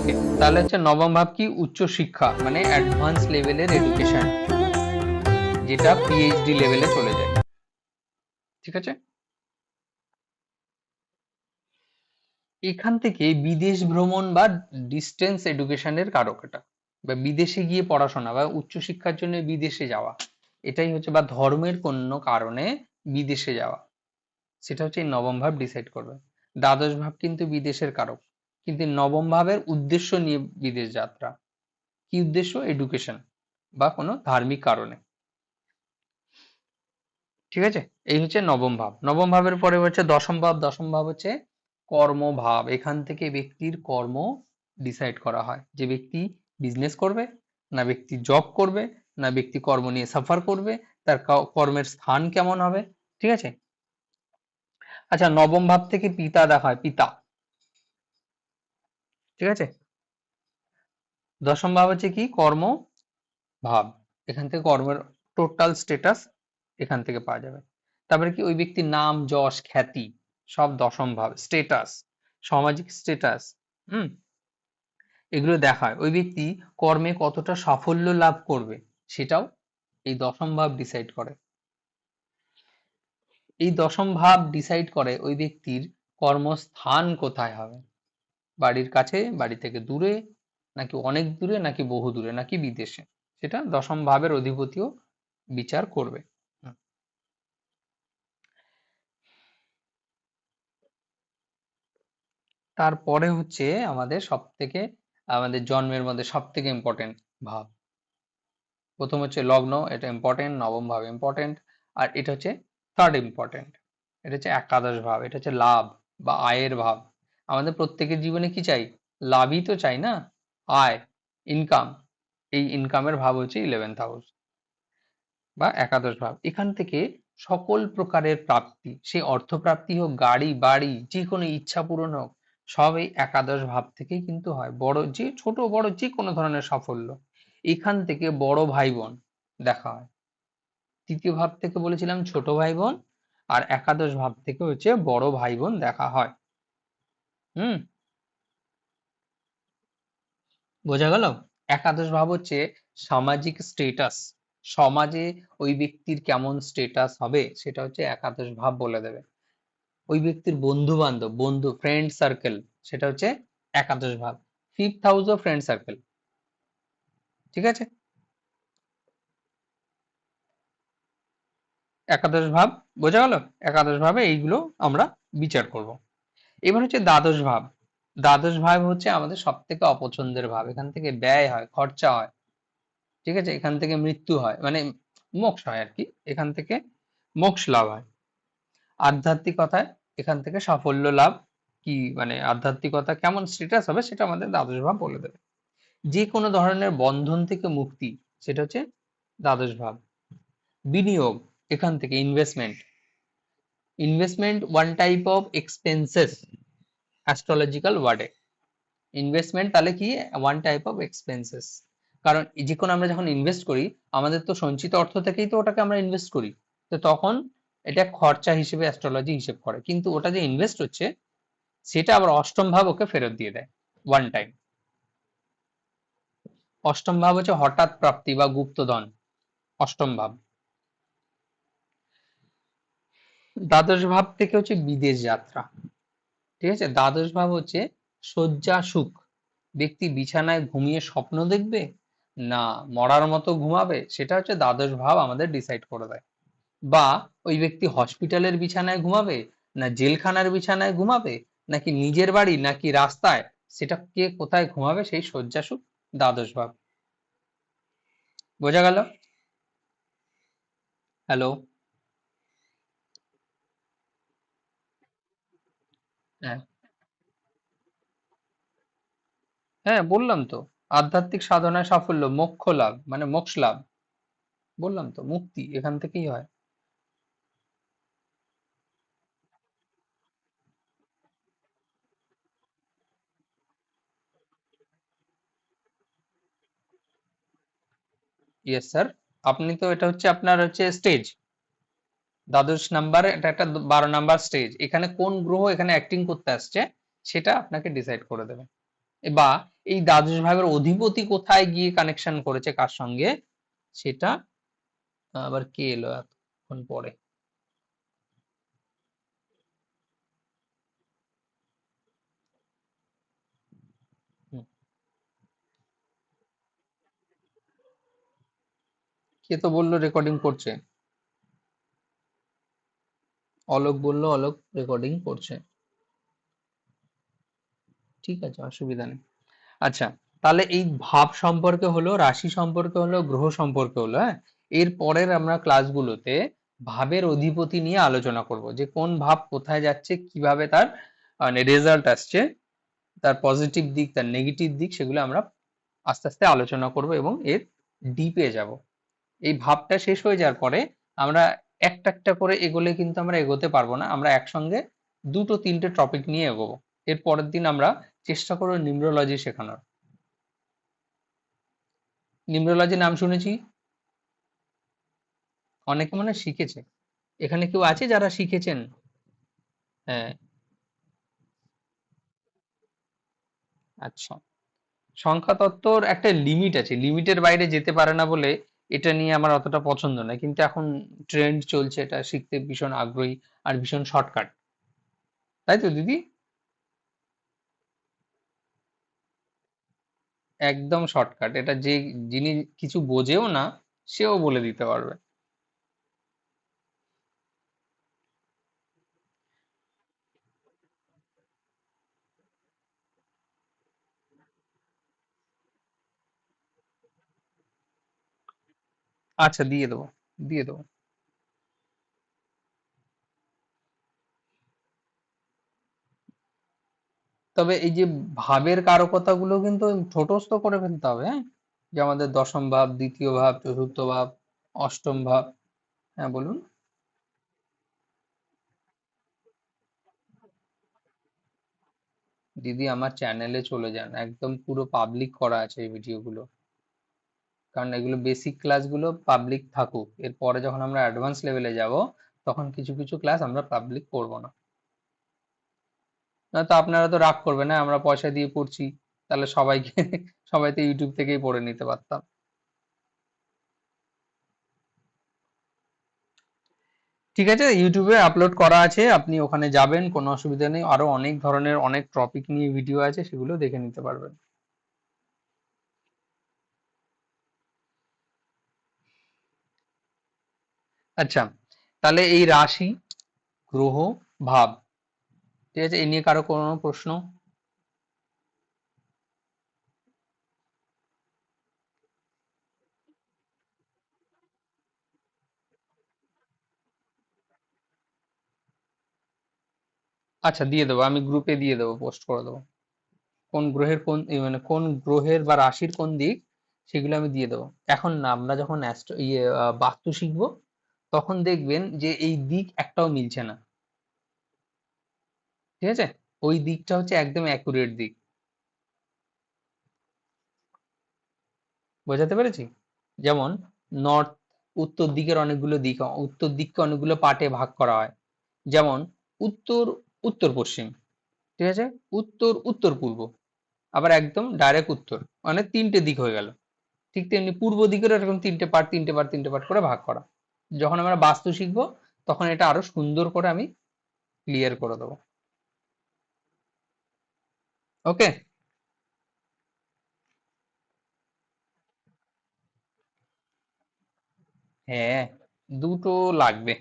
ওকে, তাহলে হচ্ছে নবম ভাব কি? উচ্চ শিক্ষা, মানে অ্যাডভান্স লেভেলের এডুকেশন, যেটা পিএইচডি লেভেলে চলে যায়। ঠিক আছে, এখান থেকে বিদেশ ভ্রমণ বা ডিস্টেন্স এডুকেশনের কারক এটা, বা বিদেশে গিয়ে পড়াশোনা বা উচ্চশিক্ষার জন্য বিদেশে যাওয়া, এটাই হচ্ছে, বা ধর্মের কোনো কারণে বিদেশে যাওয়া, সেটা হচ্ছে এই নবম ভাব ডিসাইড করবে। দ্বাদশ ভাব কিন্তু বিদেশের কারক, কিন্তু নবম ভাবের উদ্দেশ্য নিয়ে বিদেশ যাত্রা। কি উদ্দেশ্য? এডুকেশন বা কোনো ধার্মিক কারণে। ঠিক আছে, এই হচ্ছে নবম ভাব। নবম ভাবের পরে হচ্ছে দশম ভাব। দশম ভাব হচ্ছে কর্মভাব। এখান থেকে ব্যক্তির কর্ম ডিসাইড করা হয়, যে ব্যক্তি বিজনেস করবে, না ব্যক্তি জব করবে, না ব্যক্তি কর্ম নিয়ে সাফার করবে, তার কর্মের স্থান কেমন হবে। ঠিক আছে, আচ্ছা, নবম ভাব থেকে পিতা দেখা হয়, পিতা। ঠিক আছে, দশম ভাব হচ্ছে কি? কর্ম ভাব। এখান থেকে কর্মের টোটাল স্ট্যাটাস এখান থেকে পাওয়া যাবে। তারপরে কি? ওই ব্যক্তির নাম, যশ, খ্যাতি, সব দশম ভাব। স্ট্যাটাস, সামাজিক স্ট্যাটাস, হুম, এগুলো দেখায়। ওই ব্যক্তি কর্মে কতটা সাফল্য লাভ করবে, সেটাও এই দশম ভাব ডিসাইড করে। এই দশম ভাব ডিসাইড করে ওই ব্যক্তির কর্মস্থান কোথায় হবে, বাড়ির কাছে, বাড়ি থেকে দূরে, নাকি অনেক দূরে, নাকি বহু দূরে, নাকি বিদেশে, সেটা দশম ভাবের অধিপতিও বিচার করবে। তারপরে হচ্ছে আমাদের জন্মের মধ্যে সব থেকে ইম্পর্টেন্ট ভাব। প্রথম হচ্ছে লগ্ন, এটা ইম্পর্টেন্ট, নবম ভাব ইম্পর্টেন্ট, আর এটা হচ্ছে থার্ড ইম্পর্টেন্ট, এটা হচ্ছে একাদশ ভাব। এটা হচ্ছে লাভ বা আয়ের ভাব। আমাদের প্রত্যেকের জীবনে কি চাই? লাভই তো চাই না, আয়, ইনকাম। এই ইনকামের ভাব হচ্ছে 11th হাউস বা একাদশ ভাব। এখান থেকে সকল প্রকারের প্রাপ্তি, সে অর্থপ্রাপ্তি হোক, গাড়ি বাড়ি, যে কোনো ইচ্ছা পূরণ হোক, সব এই একাদশ ভাব থেকেই কিন্তু হয়। বড় যে ছোট বড় যে কোনো ধরনের সাফল্য, এখান থেকে বড় ভাই বোন দেখা হয়। তৃতীয় ভাব থেকে বলেছিলাম ছোট ভাই বোন, আর একাদশ ভাব থেকে হচ্ছে বড় ভাই বোন দেখা হয়। হুম, বোঝা গেল? একাদশ ভাব হচ্ছে সামাজিক স্টেটাস, সমাজে ওই ব্যক্তির কেমন স্টেটাস হবে, সেটা হচ্ছে একাদশ ভাব বলে দেবে। ওই ব্যক্তির বন্ধু বান্ধব, ফ্রেন্ড সার্কেল, সেটা হচ্ছে একাদশ ভাব। Fifth house of friend circle. ঠিক আছে, একাদশ ভাব বোঝা গেল? একাদশ ভাবে এইগুলো আমরা বিচার করব। এবার হচ্ছে দ্বাদশ ভাব। দ্বাদশ ভাব হচ্ছে আমাদের সব থেকে অপছন্দের ভাব। এখান থেকে ব্যয় হয়, খরচা হয়। ঠিক আছে, এখান থেকে মৃত্যু হয়, মানে মোক্ষ হয় আর কি, এখান থেকে মোক্ষ লাভ হয়। আধ্যাত্মিকতায় এখান থেকে সাফল্য লাভ, কি মানে আধ্যাত্মিকতা কেমন স্ট্যাটাস হবে, সেটা আমাদের দ্বাদশ ভাব বলে দেবে। যে কোনো ধরনের বন্ধন থেকে মুক্তি, সেটা হচ্ছে দ্বাদশ ভাব। বিনিয়োগ, এখান থেকে investment. Investment one type of expenses astrological ওয়ার্ডে। ইনভেস্টমেন্ট তাহলে কি? One type of expenses. কারণ যে কোনো আমরা যখন ইনভেস্ট করি, আমাদের তো সঞ্চিত অর্থ থেকেই তো ওটাকে আমরা ইনভেস্ট করি, তো তখন এটা খরচা হিসেবে অ্যাস্ট্রোলজি হিসেব করে, কিন্তু ওটা যে ইনভেস্ট হচ্ছে, সেটা আবার অষ্টম ভাব ওকে ফেরত দিয়ে দেয় ওয়ান টাইম। অষ্টম ভাব হচ্ছে হঠাৎ প্রাপ্তি বা গুপ্তধন, অষ্টম ভাব। দ্বাদশ ভাব থেকে হচ্ছে বিদেশ যাত্রা। ঠিক আছে, দ্বাদশ ভাব হচ্ছে শয্যা সুখ। ব্যক্তি বিছানায় ঘুমিয়ে স্বপ্ন দেখবে, না মরার মতো ঘুমাবে, সেটা হচ্ছে দ্বাদশ ভাব আমাদের ডিসাইড করে দেয়। বা ওই ব্যক্তি হসপিটালের বিছানায় ঘুমাবে, না জেলখানার বিছানায় ঘুমাবে, নাকি নিজের বাড়ি, নাকি রাস্তায়, সেটা কে কোথায় ঘুমাবে, সেই শয্যা সুখ দ্বাদশ ভাব। বোঝা গেল? হ্যালো? হ্যাঁ, হ্যাঁ বললাম তো, আধ্যাত্মিক সাধনায় সাফল্য, মোক্ষ লাভ, মানে মোক্ষ লাভ। বললাম তো, মুক্তি এখান থেকেই হয়। ইয়েস স্যার, আপনি তো, এটা হচ্ছে আপনার হচ্ছে স্টেজ, দ্বাদশ নাম্বার, এটা একটা 12 নাম্বার স্টেজ। এখানে কোন গ্রহ এখানে অ্যাক্টিং করতে আসছে, সেটা আপনাকে ডিসাইড করে দেবে। বা এই দ্বাদশ ভাবের অধিপতি কোথায় গিয়ে কানেকশন করেছে কার সঙ্গে, সেটা আবার কে এলো এতক্ষণ পরে? হুম, কে তো বললো রেকর্ডিং করছে? অলোক বললো অলোক রেকর্ডিং করছে। ঠিক আছে, অসুবিধা নেই। আচ্ছা, তাহলে এই ভাব সম্পর্কে হলো, রাশি সম্পর্কে হলো, গ্রহ সম্পর্কে হলো, হ্যাঁ। এর পরের আমরা ক্লাসগুলোতে ভাবের অধিপতি নিয়ে আলোচনা করব, যে কোন ভাব কোথায় যাচ্ছে, কিভাবে তার মানে রেজাল্ট আসছে, তার পজিটিভ দিক, তার নেগেটিভ দিক, সেগুলো আমরা আস্তে আস্তে আলোচনা করব এবং এর ডিপে যাব। এই ভাবটা শেষ হয়ে যাওয়ার পরে আমরা একটা একটা করে এগোলে কিন্তু আমরা এগোতে পারবো না, আমরা একসঙ্গে দুটো তিনটে টপিক নিয়ে এগোবো। এর পরের দিন আমরা চেষ্টা করবো নিউমরোলজি শেখানোর। নিউমরোলজি নাম শুনেছি, অনেকে মনে হয় শিখেছে। এখানে কেউ আছে যারা শিখেছেন? হ্যাঁ। আচ্ছা, সংখ্যা তত্ত্বর একটা লিমিট আছে, লিমিটের বাইরে যেতে পারে না বলে এটা নিয়ে আমার অতটা পছন্দ নয়, কিন্তু এখন ট্রেন্ড চলছে, এটা শিখতে ভীষণ আগ্রহী আর ভীষণ শর্টকাট, তাই তো দিদি? একদম শর্টকাট এটা, যে যিনি কিছু বোঝেও না সেও বলে দিতে পারবে। আচ্ছা, দিয়ে দেবো, দিয়ে দেবো। তবে এই যে ভাবের কারকতাগুলো কিন্তু ঠোঁটস্থ করে ফেলতে হবে, হ্যাঁ। যে আমাদের দশম ভাব, দ্বিতীয় ভাব, চতুর্থ ভাব, অষ্টম ভাব। হ্যাঁ, বলুন। দিদি আমার চ্যানেলে চলে যান, একদম পুরো পাবলিক করা আছে এই ভিডিওগুলো। কারণ এগুলো বেসিক ক্লাসগুলো পাবলিক থাকুক, এরপরে যখন আমরা অ্যাডভান্স লেভেলে যাব তখন কিছু কিছু ক্লাস আমরা পাবলিক করব না। নয়তো আপনারা তো রাগ করবেন, না আমরা পয়সা দিয়ে পড়ছি, তাহলে সবাইকে সবাই তো ইউটিউব থেকেই পড়ে নিতে পারতাম। ঠিক আছে, ইউটিউবে আপলোড করা আছে, আপনি ওখানে যাবেন, কোনো অসুবিধা নেই। আরো অনেক ধরনের অনেক টপিক নিয়ে ভিডিও আছে, সেগুলো দেখে নিতে পারবেন। আচ্ছা, তাহলে এই রাশি, গ্রহ, ভাব, ঠিক আছে, এই নিয়ে কারো কোনো প্রশ্ন? আচ্ছা, দিয়ে দেবো, আমি গ্রুপে দিয়ে দেবো, পোস্ট করে দেবো। কোন গ্রহের কোন মানে কোন গ্রহের বা রাশির কোন দিক, সেগুলো আমি দিয়ে দেবো। এখন না, আমরা যখন বাস্তু শিখবো তখন দেখবেন যে এই দিক একটাও মিলছে না, ঠিক আছে। ওই দিকটা হচ্ছে একদম অ্যাকুরেট দিক। বোঝাতে পেরেছি? যেমন নর্থ, উত্তর দিকের অনেকগুলো দিক, উত্তর দিককে অনেকগুলো পার্টে ভাগ করা হয়। যেমন উত্তর, উত্তর পশ্চিম, ঠিক আছে, উত্তর উত্তর পূর্ব, আবার একদম ডাইরেক্ট উত্তর, মানে তিনটে দিক হয়ে গেল। ঠিক তেমনি পূর্ব দিকেরও এরকম তিনটে পার্ট, তিনটে পার্ট, তিনটে পার্ট করে ভাগ করা। যখন আমরা বাস্তু শিখবো তখন এটা আরো সুন্দর করে আমি ক্লিয়ার করে দেবো। ওকে। হ্যাঁ, দুটো লাগবে,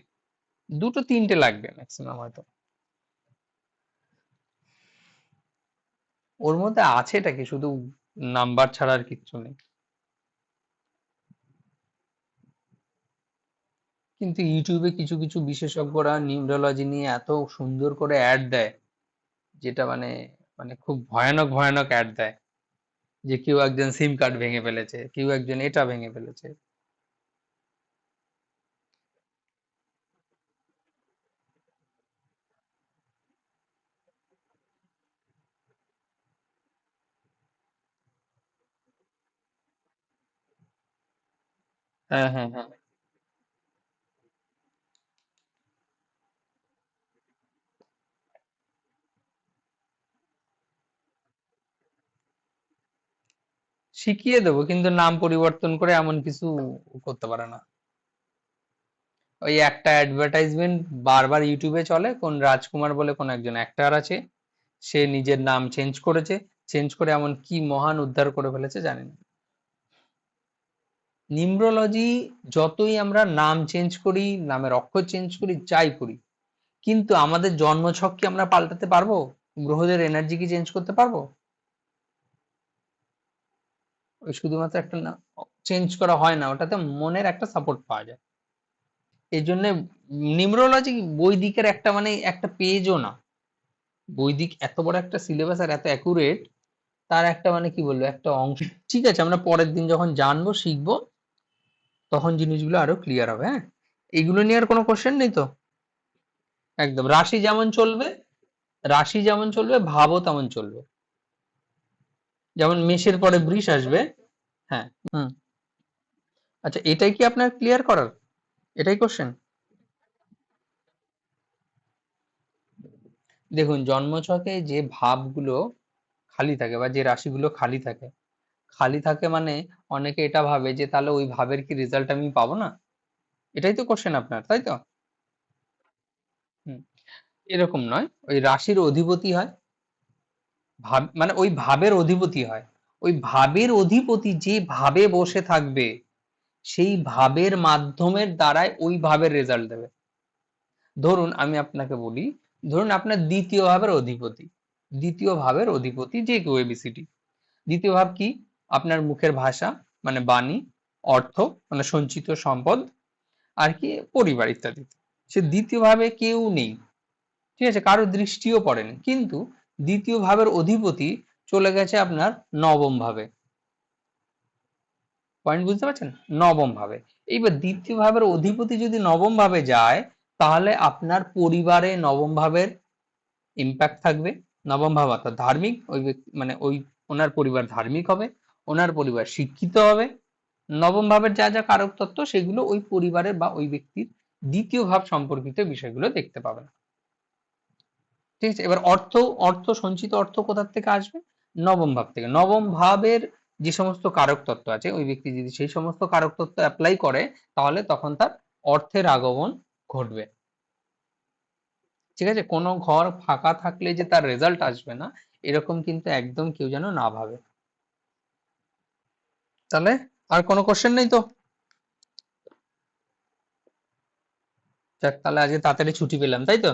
দুটো তিনটে লাগবে ম্যাক্সিমাম হয়তো। ওর মধ্যে আছেটা কি, শুধু নাম্বার ছাড়া আর কিচ্ছু নেই। কিন্তু ইউটিউবে কিছু কিছু বিশেষজ্ঞরা নিউরোলজি নিয়ে এত সুন্দর করে অ্যাড দেয়, যেটা মানে মানে খুব ভয়ানক ভয়ানক অ্যাড দেয়, যে কেউ একজন সিম কার্ড ভেঙে ফেলেছে, কেউ একজন এটা ভেঙে ফেলেছে। হ্যাঁ, হ্যাঁ, হ্যাঁ। শিখিয়ে দেবো, কিন্তু নাম পরিবর্তন করে এমন কিছু করতে পারে না। ওই একটা অ্যাডভার্টাইজমেন্ট বারবার ইউটিউবে চলে, কোন রাজকুমার বলে কোন একজন অ্যাক্টর আছে, সে নিজের নাম চেঞ্জ করেছে, চেঞ্জ করে এমন কি মহান উদ্ধার করে ফেলেছে জানি না। নিউমরোলজি যতই আমরা নাম চেঞ্জ করি, নামের অক্ষর চেঞ্জ করি, যাই করি, কিন্তু আমাদের জন্মছক কি আমরা পাল্টাতে পারবো? গ্রহদের এনার্জি কি চেঞ্জ করতে পারবো? ওই শুধুমাত্র একটা চেঞ্জ করা হয় না, ওটাতে মনের একটা সাপোর্ট পাওয়া যায়। এই জন্য নিউমরোলজি বৈদিকের একটা মানে একটা পেজও না, বৈদিক এত বড় একটা সিলেবাস আর এত অ্যাকুরেট, তার একটা মানে কি বলবো একটা অংশ। ঠিক আছে, আমরা পরের দিন যখন জানবো শিখবো তখন জিনিসগুলো আরো ক্লিয়ার হবে। হ্যাঁ, এগুলো নিয়ে আর কোনো কোশ্চেন নেই তো? একদম, রাশি যেমন চলবে, রাশি যেমন চলবে ভাবও তেমন চলবে। যেমন মেষের পরে বৃষ আসবে। হ্যাঁ। হুম। আচ্ছা, এটাই কি আপনার ক্লিয়ার করার? এটাই কোশ্চেন? দেখুন, জন্মছকে যে ভাবগুলো খালি থাকে বা যে রাশিগুলো খালি থাকে, খালি থাকে মানে অনেকে এটা ভাবে যে তাহলে ওই ভাবের কি রেজাল্ট আমি পাবো না, এটাই তো কোশ্চেন আপনার, তাই তো? হুম, এরকম নয়, ওই রাশির অধিপতি হয়, ভাব মানে ওই ভাবের অধিপতি হয়, ওই ভাবের অধিপতি যে ভাবে বসে থাকবে সেই ভাবের মাধ্যমের দ্বারাই ওই ভাবের রেজাল্ট দেবে। ধরুন আমি আপনাকে বলি, ধরুন আপনার দ্বিতীয় ভাবের অধিপতি, দ্বিতীয় ভাবের অধিপতি যে কেউ এবিসিডি। দ্বিতীয় ভাব কি? আপনার মুখের ভাষা মানে বাণী, অর্থ মানে সঞ্চিত সম্পদ, আর কি পরিবার ইত্যাদি। সে দ্বিতীয় ভাবে কেউ নেই, ঠিক আছে, কারো দৃষ্টিও পড়েনি, কিন্তু দ্বিতীয় ভাবের অধিপতি চলে গেছে আপনার নবম ভাবে। পয়েন্ট বুঝতে পারছেন? নবম ভাবে। এইবার দ্বিতীয় ভাবের অধিপতি যদি নবম ভাবে যায়, তাহলে আপনার পরিবারে নবম ভাবের ইম্প্যাক্ট থাকবে। নবম ভাব অর্থাৎ ধার্মিক, ওই ব্যক্তি মানে ওই ওনার পরিবার ধার্মিক হবে, ওনার পরিবার শিক্ষিত হবে। নবম ভাবের যা যা কারক তত্ত্ব সেগুলো ওই পরিবারের বা ওই ব্যক্তির দ্বিতীয় ভাব সম্পর্কিত বিষয়গুলো দেখতে পাবেন। ঠিক আছে, এবার অর্থ, অর্থ সঞ্চিত অর্থ কোথা থেকে আসবে? নবম ভাব থেকে। নবম ভাবের যে সমস্ত কারক তত্ত্ব আছে, ওই ব্যক্তি যদি সেই সমস্ত কারক তত্ত্ব অ্যাপ্লাই করে, তাহলে তখন তার অর্থের আগমন ঘটবে। ঠিক আছে, কোনো ঘর ফাঁকা থাকলে যে তার রেজাল্ট আসবে না, এরকম কিন্তু একদম কেউ যেন না ভাবে। তাহলে আর কোনো কোশ্চেন নেই তো? যাক, তাহলে আজকে তাড়াতাড়ি ছুটি পেলাম, তাই তো?